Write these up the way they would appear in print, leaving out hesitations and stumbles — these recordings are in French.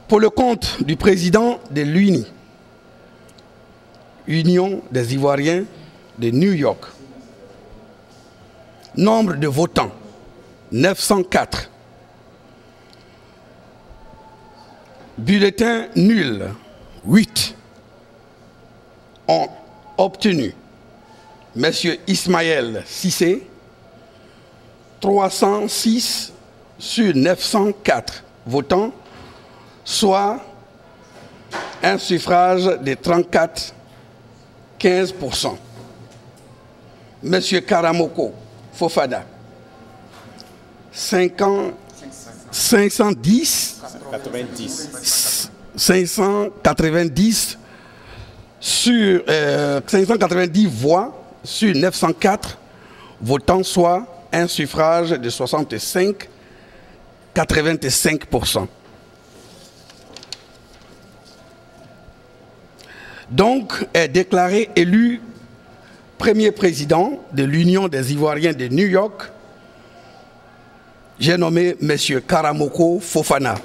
Pour le compte du président de l'UNI, Union des Ivoiriens de New York, nombre de votants, 904. Bulletins nuls, 8. Ont obtenu M. Ismaël Cissé, 306 sur 904 votants, soit un suffrage de 34,15%. M. Karamoko Fofana, 590 sur 590 voix sur 904 votants, soit un suffrage de 65,85%. Donc, est déclaré élu premier président de l'Union des Ivoiriens de New York. J'ai nommé M. Karamoko Fofana.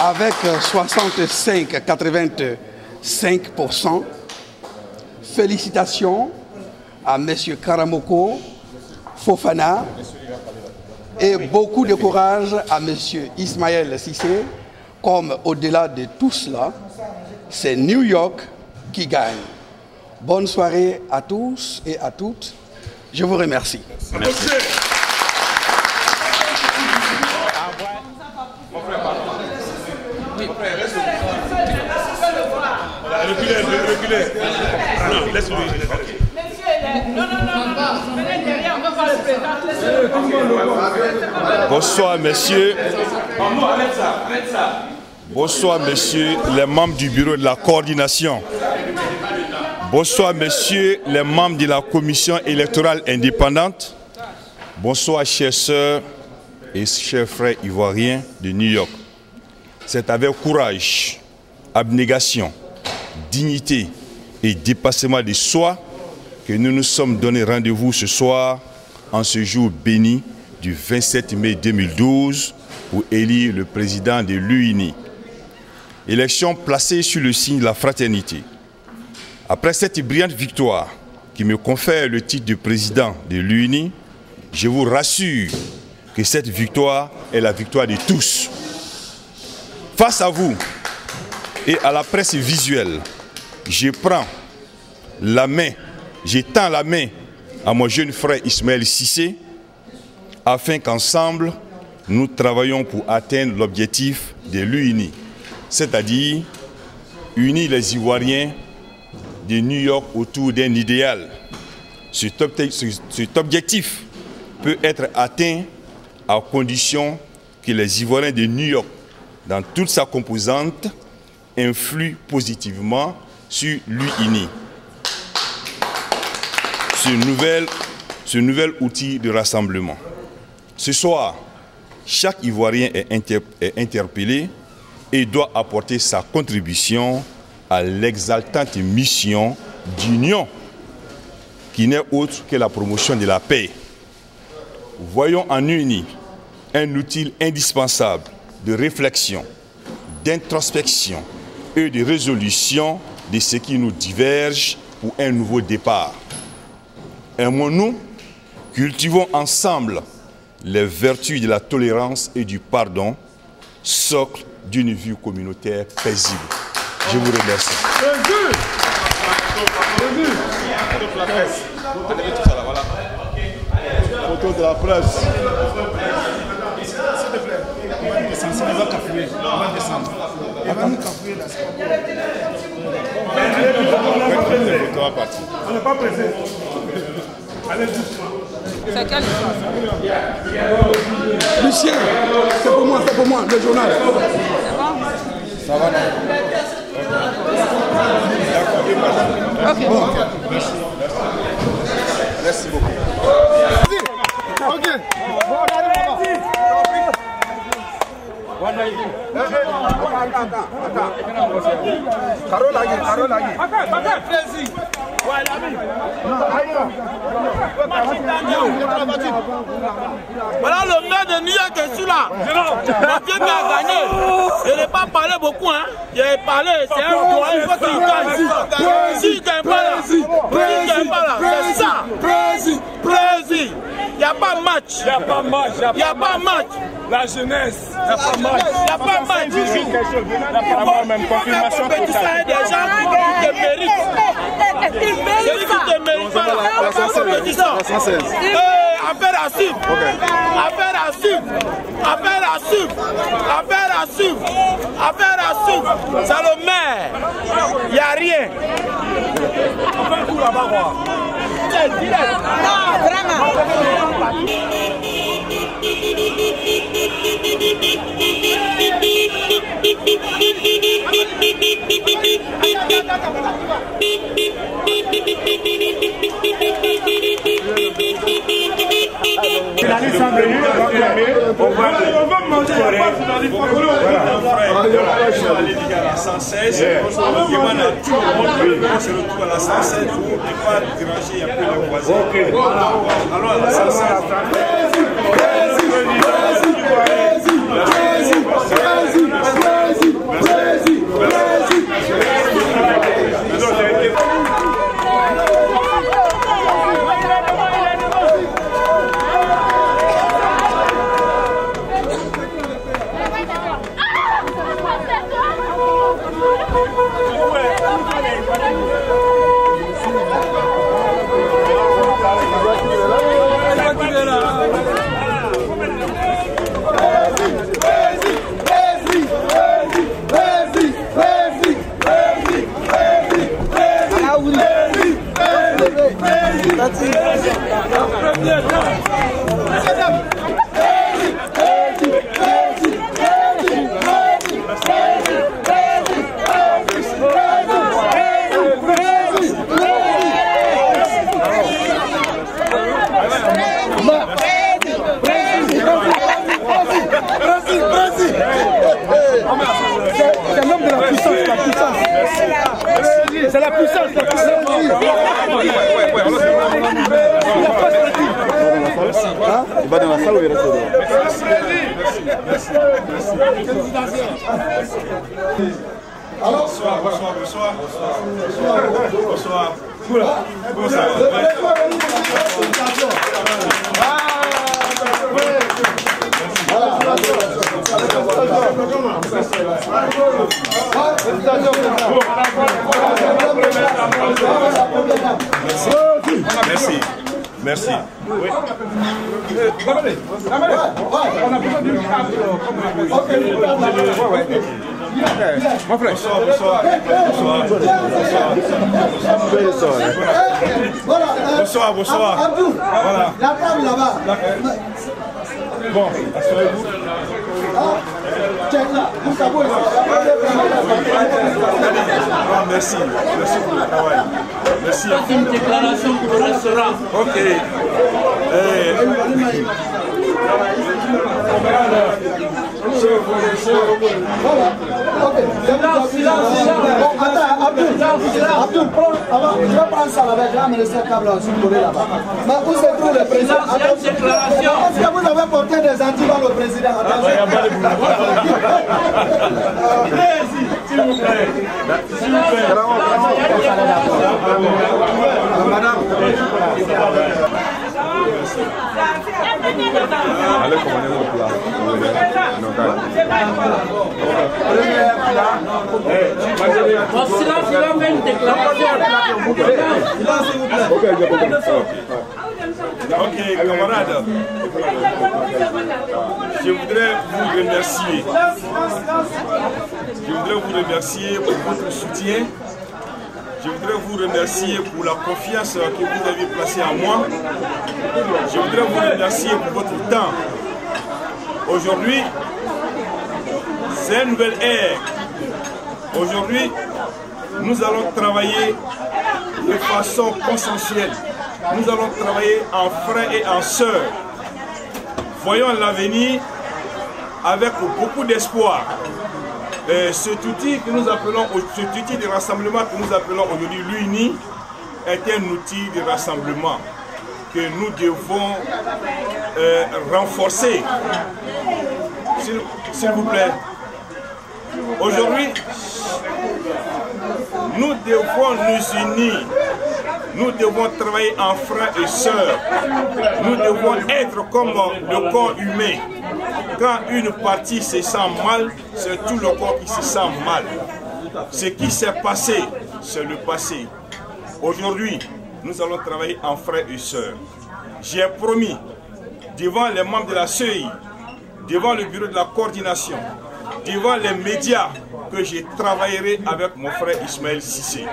Avec 65,85%. Félicitations à M. Karamoko Fofana et beaucoup de courage à M. Ismaël Cissé, comme au-delà de tout cela, c'est New York qui gagne. Bonne soirée à tous et à toutes. Je vous remercie. Merci. Reculez. Non, laisse-lui. Bonsoir, messieurs. Bonsoir, messieurs les membres du bureau de la coordination. Bonsoir, messieurs les membres de la commission électorale indépendante. Bonsoir, chères sœurs et chers frères ivoiriens de New York. C'est avec courage, abnégation, dignité et dépassement de soi que nous nous sommes donné rendez-vous ce soir en ce jour béni du 27 mai 2012 pour élire le président de l'UNI. Élection placée sur le signe de la fraternité. Après cette brillante victoire qui me confère le titre de président de l'UNI, je vous rassure que cette victoire est la victoire de tous. Face à vous et à la presse visuelle, je prends la main, je tends la main à mon jeune frère Ismaël Cissé afin qu'ensemble, nous travaillons pour atteindre l'objectif de l'UNI, c'est-à-dire unir les Ivoiriens de New York autour d'un idéal. Cet objectif peut être atteint à condition que les Ivoiriens de New York, dans toute sa composante, influent positivement sur l'UNI. Ce nouvel outil de rassemblement. Ce soir, chaque Ivoirien est interpellé et doit apporter sa contribution à l'exaltante mission d'union qui n'est autre que la promotion de la paix. Voyons en UNI un outil indispensable de réflexion, d'introspection et de résolution de ce qui nous diverge pour un nouveau départ. Aimons-nous, cultivons ensemble les vertus de la tolérance et du pardon, socle d'une vie communautaire paisible. Je vous remercie. Photo de la presse. On n'est pas pressé. C'est quelle histoire? Lucien, c'est pour moi, le journal. C'est bon? Ça va, non? Ok. Bon, merci beaucoup. Ok. Voilà le maire de New York est là. Mathieu qui a gagné. Il n'a pas parlé beaucoup, hein. Il a parlé, c'est un droit, il faut qu'il gagne. S'il ne gagne pas là, c'est ça. Président. Il n'y a pas de match. Il n'y a pas de match. La jeunesse, il n'y a pas de match. Il n'y a pas de match. Il n'y a pas même confirmation totale. Il y a des gens qui te méritent. Celui qui te mérite pas la compétition. Affaire à suivre. Affaire à suivre. Affaire à suivre. Affaire à suivre. Affaire à suivre. C'est le maire. Il n'y a rien. Non, vraiment. Finalistes sont venus, on va manger la la 116, il demande à tout le monde de se retrouver à la 116 pour ne pas déranger un peu les voisins. Alors, la 116. C'est l'homme de la puissance, C'est la puissance, Il va dans la salle ou il reste dehors? Bonsoir. Merci. Oui. Mon frère. Bonsoir. Voilà. La table là-bas. Bon, asseyez-vous. Merci pour le travail. Merci. Une déclaration pour le restaurant. Ok. Abdul, je vais prendre ça là-bas, je vais amener cette table là-dessus pour là-bas. Mais où se trouve le président? Est-ce que vous avez porté des antivals au président? S'il vous plaît. Madame. Allez commander mon plat. Silence, il a fait une déclaration. Ok, camarades. Je voudrais vous remercier pour votre soutien. Je voudrais vous remercier pour la confiance que vous avez placée en moi. Je voudrais vous remercier pour votre temps. Aujourd'hui, c'est une nouvelle ère. Aujourd'hui, nous allons travailler de façon consensuelle. Nous allons travailler en frères et en sœurs. Voyons l'avenir avec beaucoup d'espoir. Cet outil que nous appelons, cet outil de rassemblement que nous appelons aujourd'hui l'UNI est un outil de rassemblement que nous devons renforcer. S'il vous plaît. Aujourd'hui, nous devons nous unir. Nous devons travailler en frères et sœurs. Nous devons être comme le corps humain. Quand une partie se sent mal, c'est tout le corps qui se sent mal. Ce qui s'est passé, c'est le passé. Aujourd'hui, nous allons travailler en frères et sœurs. J'ai promis, devant les membres de la CEI, devant le bureau de la coordination, devant les médias, que je travaillerai avec mon frère Ismaël Cissé.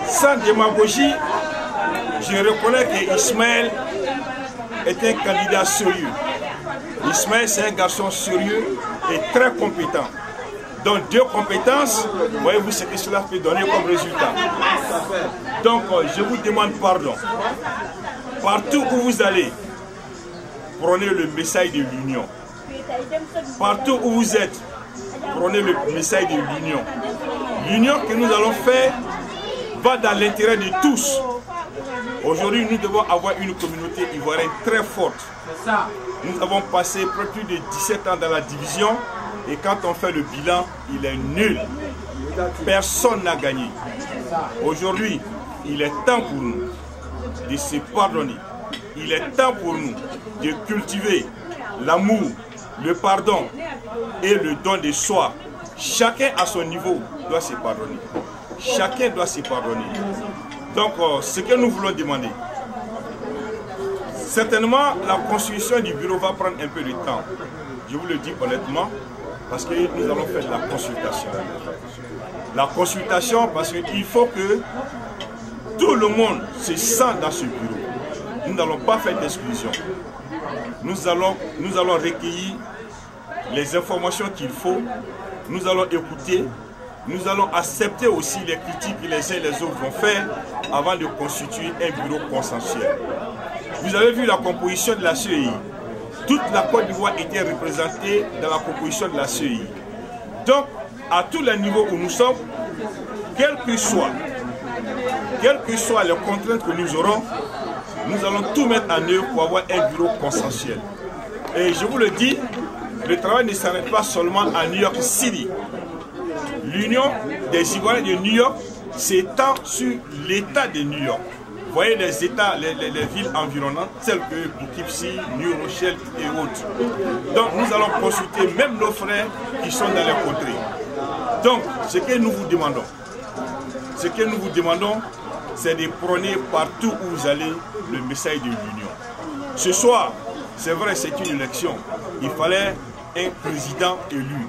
Sans démagogie, je reconnais que Ismaël est un candidat sérieux. Ismaël, c'est un garçon sérieux et très compétent. Donc, deux compétences, voyez-vous ce que cela peut donner comme résultat. Donc, je vous demande pardon. Partout où vous allez, prenez le message de l'union. Partout où vous êtes, prenez le message de l'union. L'union que nous allons faire va dans l'intérêt de tous. Aujourd'hui, nous devons avoir une communauté ivoirienne très forte. Nous avons passé plus de 17 ans dans la division et quand on fait le bilan, il est nul. Personne n'a gagné. Aujourd'hui, il est temps pour nous de se pardonner. Il est temps pour nous de cultiver l'amour, le pardon et le don de soi. Chacun à son niveau doit se pardonner. Chacun doit se pardonner. Donc, ce que nous voulons demander, certainement, la constitution du bureau va prendre un peu de temps. Je vous le dis honnêtement, parce que nous allons faire de la consultation. La consultation, parce qu'il faut que tout le monde se sente dans ce bureau. Nous n'allons pas faire d'exclusion. Nous allons recueillir les informations qu'il faut. Nous allons écouter. Nous allons accepter aussi les critiques que les uns et les autres vont faire avant de constituer un bureau consensuel. Vous avez vu la composition de la CEI. Toute la Côte d'Ivoire était représentée dans la composition de la CEI. Donc, à tous les niveaux où nous sommes, quelles que soient les contraintes que nous aurons, nous allons tout mettre en œuvre pour avoir un bureau consensuel. Et je vous le dis, le travail ne s'arrête pas seulement à New York City. L'Union des Ivoiriens de New York s'étend sur l'État de New York. Vous voyez les États, les villes environnantes, telles que Poughkeepsie, New Rochelle et autres. Donc nous allons consulter même nos frères qui sont dans les contrées. Donc ce que nous vous demandons, c'est de prôner partout où vous allez le message de l'union. Ce soir, c'est vrai, c'est une élection. Il fallait un président élu.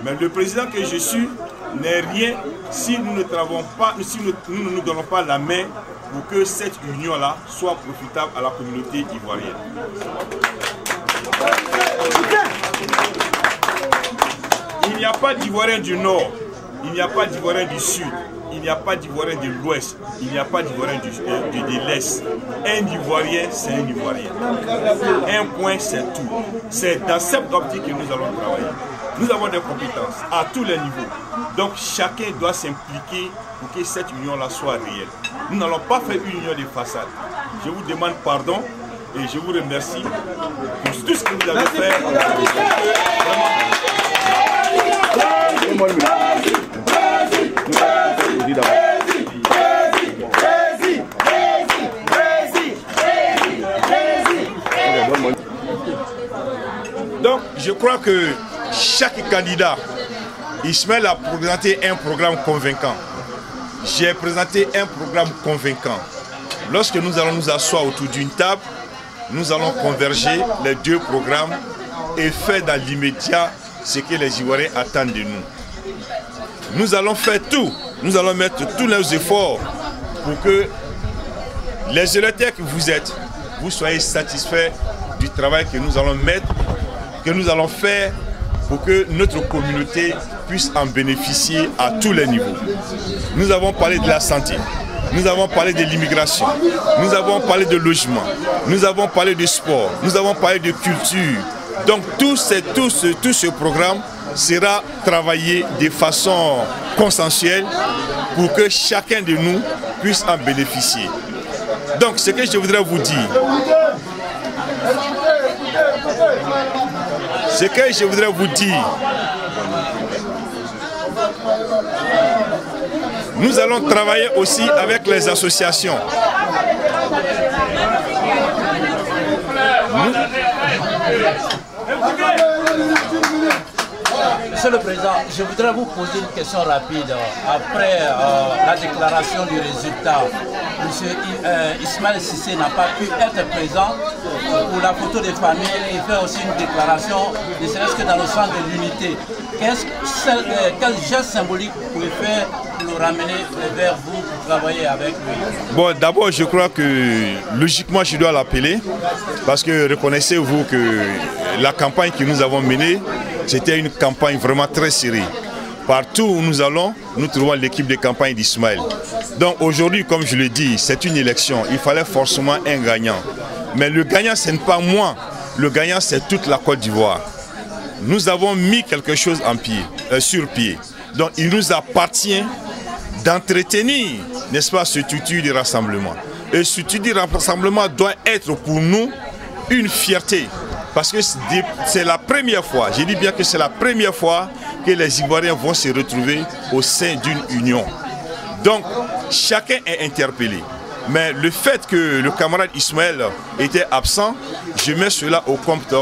Mais le président que je suis n'est rien si nous ne travaillons pas, si nous ne nous donnons pas la main pour que cette union-là soit profitable à la communauté ivoirienne. Il n'y a pas d'Ivoirien du Nord, il n'y a pas d'Ivoirien du Sud, il n'y a pas d'Ivoirien de l'Ouest, il n'y a pas d'Ivoirien de l'Est. Un Ivoirien, c'est un Ivoirien. Un point, c'est tout. C'est dans cette optique que nous allons travailler. Nous avons des compétences à tous les niveaux. Donc chacun doit s'impliquer pour que cette union-là soit réelle. Nous n'allons pas faire une union de façade. Je vous demande pardon et je vous remercie pour tout ce que vous avez fait. Donc je crois que chaque candidat, Ismaël a présenté un programme convaincant. J'ai présenté un programme convaincant. Lorsque nous allons nous asseoir autour d'une table, nous allons converger les deux programmes et faire dans l'immédiat ce que les Ivoiriens attendent de nous. Nous allons faire tout, nous allons mettre tous nos efforts pour que les électeurs que vous êtes, vous soyez satisfaits du travail que nous allons mettre, que nous allons faire pour que notre communauté puisse en bénéficier à tous les niveaux. Nous avons parlé de la santé, nous avons parlé de l'immigration, nous avons parlé de logement, nous avons parlé de sport, nous avons parlé de culture. Donc tout ce programme sera travaillé de façon consensuelle pour que chacun de nous puisse en bénéficier. Donc ce que je voudrais vous dire, nous allons travailler aussi avec les associations. Monsieur le Président, je voudrais vous poser une question rapide. Après la déclaration du résultat, M. Ismaël Cissé n'a pas pu être présent pour la photo des familles et fait aussi une déclaration, ne serait-ce que dans le sens de l'unité. Quel geste symbolique vous pouvez faire pour le ramener vers vous pour travailler avec lui? Bon, d'abord, je crois que logiquement, je dois l'appeler parce que reconnaissez-vous que la campagne que nous avons menée, c'était une campagne vraiment très serrée. Partout où nous allons, nous trouvons l'équipe de campagne d'Ismaël. Donc aujourd'hui, comme je l'ai dit, c'est une élection. Il fallait forcément un gagnant. Mais le gagnant, ce n'est pas moi. Le gagnant, c'est toute la Côte d'Ivoire. Nous avons mis quelque chose sur pied. Donc il nous appartient d'entretenir, n'est-ce pas, ce tutu de rassemblement. Et ce tutu de rassemblement doit être pour nous une fierté. Parce que c'est la première fois, je dis bien que c'est la première fois que les Ivoiriens vont se retrouver au sein d'une union. Donc, chacun est interpellé. Mais le fait que le camarade Ismaël était absent, je mets cela au compte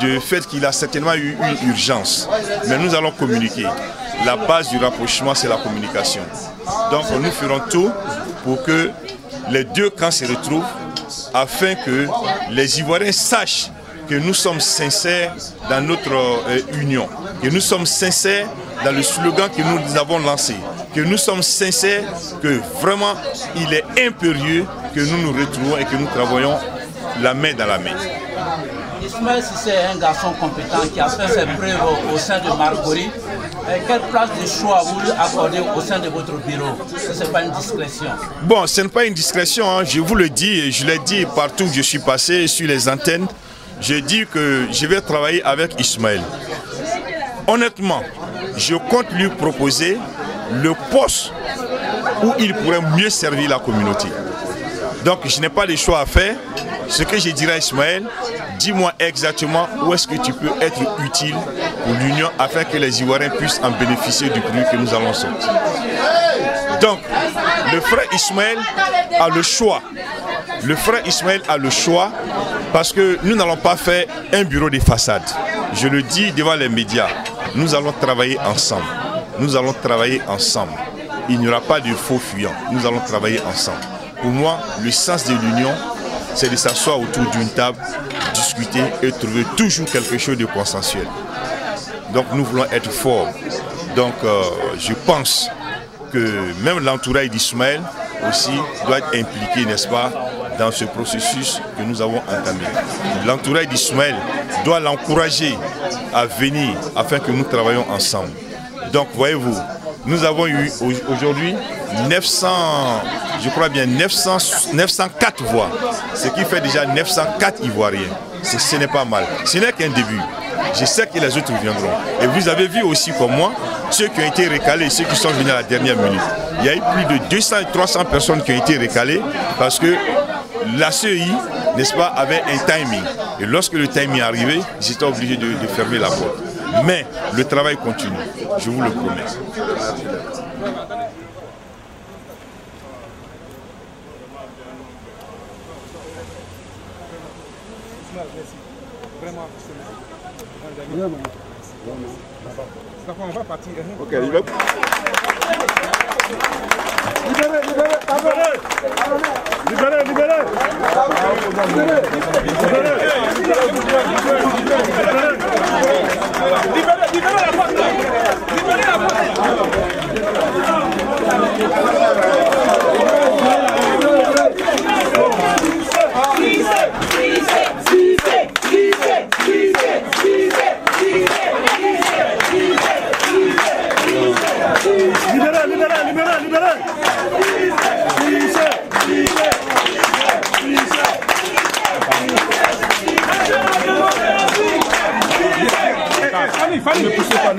du fait qu'il a certainement eu une urgence. Mais nous allons communiquer. La base du rapprochement, c'est la communication. Donc, nous ferons tout pour que les deux camps se retrouvent afin que les Ivoiriens sachent que nous sommes sincères dans notre union, que nous sommes sincères dans le slogan que nous avons lancé, que nous sommes sincères que vraiment il est impérieux que nous nous retrouvons et que nous travaillons la main dans la main. Ismaël Cissé est un garçon compétent qui a fait ses preuves au sein de Marcory. Quelle place de choix vous lui accordez au sein de votre bureau? Ce n'est pas une discrétion. Bon, ce n'est pas une discrétion, hein. Je vous le dis, et je l'ai dit partout où je suis passé sur les antennes. J'ai dit que je vais travailler avec Ismaël. Honnêtement, je compte lui proposer le poste où il pourrait mieux servir la communauté. Donc je n'ai pas de choix à faire. Ce que je dirais à Ismaël, dis-moi exactement où est-ce que tu peux être utile pour l'Union afin que les Ivoiriens puissent en bénéficier du produit que nous allons sortir. Donc, le frère Ismaël a le choix. Le frère Ismaël a le choix parce que nous n'allons pas faire un bureau de façade. Je le dis devant les médias, nous allons travailler ensemble. Nous allons travailler ensemble. Il n'y aura pas de faux fuyants. Nous allons travailler ensemble. Pour moi, le sens de l'union, c'est de s'asseoir autour d'une table, discuter et trouver toujours quelque chose de consensuel. Donc nous voulons être forts. Donc je pense que même l'entourage d'Ismaël aussi doit être impliqué, n'est-ce pas, dans ce processus que nous avons entamé. L'entourage d'Ismaël doit l'encourager à venir afin que nous travaillions ensemble. Donc voyez-vous, nous avons eu aujourd'hui 904 voix, ce qui fait déjà 904 Ivoiriens. Ce n'est pas mal. Ce n'est qu'un début. Je sais que les autres viendront. Et vous avez vu aussi comme moi, ceux qui ont été recalés, ceux qui sont venus à la dernière minute. Il y a eu plus de 200 et 300 personnes qui ont été recalées parce que la CEI, n'est-ce pas, avait un timing. Et lorsque le timing est arrivé, ils étaient obligés de fermer la porte. Mais le travail continue, je vous le promets. On va partir. Ok, il va. Libérez.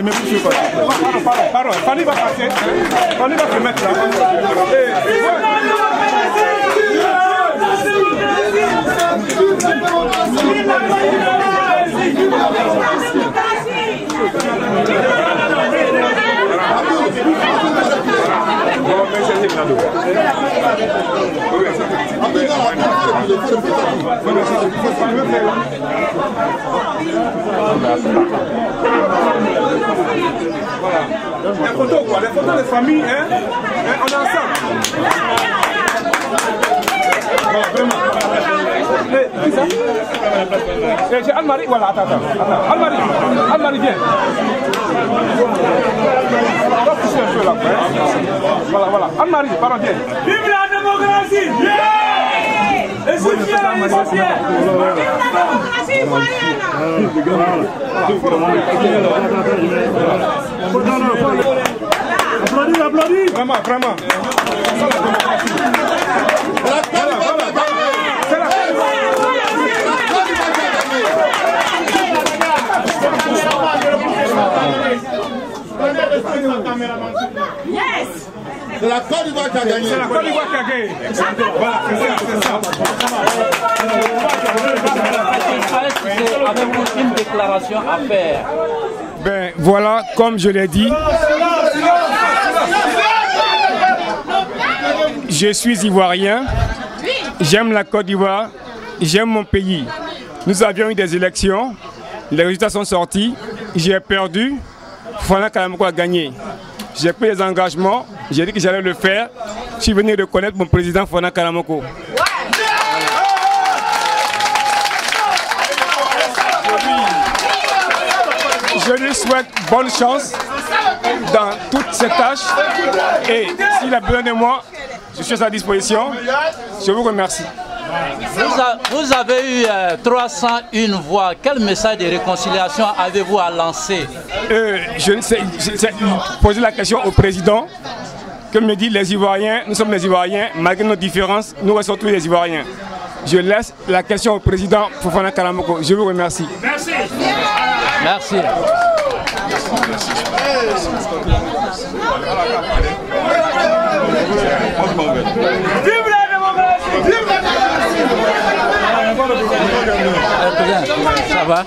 mais vous pardon, Fanny va passer. Fanny va se mettre là. Les photos quoi, les photos de famille, hein, on est ensemble. Voilà, vraiment. C'est Anne-Marie, voilà, attends. Anne-Marie, viens. Voilà. Anne-Marie, pardon, viens. Vive la démocratie! Yeah! Et c'est fier, Applaudis. Vraiment. Yes! C'est la Côte d'Ivoire qui a gagné. C'est la Côte d'Ivoire qui a gagné. Voilà, c'est ça. Avez-vous une déclaration à faire? Ben voilà, comme je l'ai dit, je suis ivoirien, j'aime la Côte d'Ivoire, j'aime mon pays. Nous avions eu des élections, les résultats sont sortis, j'ai perdu, Fofana Kalamoko a gagné. J'ai pris des engagements, j'ai dit que j'allais le faire, je suis venu reconnaître mon président Fofana Kalamoko. Je lui souhaite bonne chance dans toutes ses tâches et s'il a besoin de moi, je suis à sa disposition. Je vous remercie. Vous avez eu 301 voix. Quel message de réconciliation avez-vous à lancer? Je ne sais, j'ai posé la question au président. Comme me dit les Ivoiriens, nous sommes les Ivoiriens, malgré nos différences, nous restons tous les Ivoiriens. Je laisse la question au président Fofana Kalamoko. Je vous remercie. Merci. Merci. Vive la démocratie! Vive la démocratie! Ça va?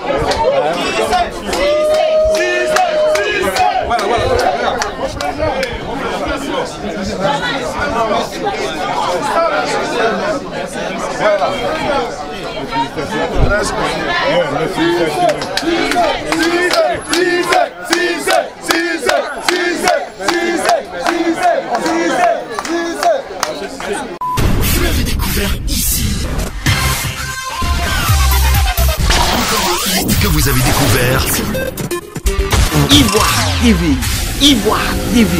Vous l'avez découvert ici. Encore un hit que vous avez découvert. Ivoire TV.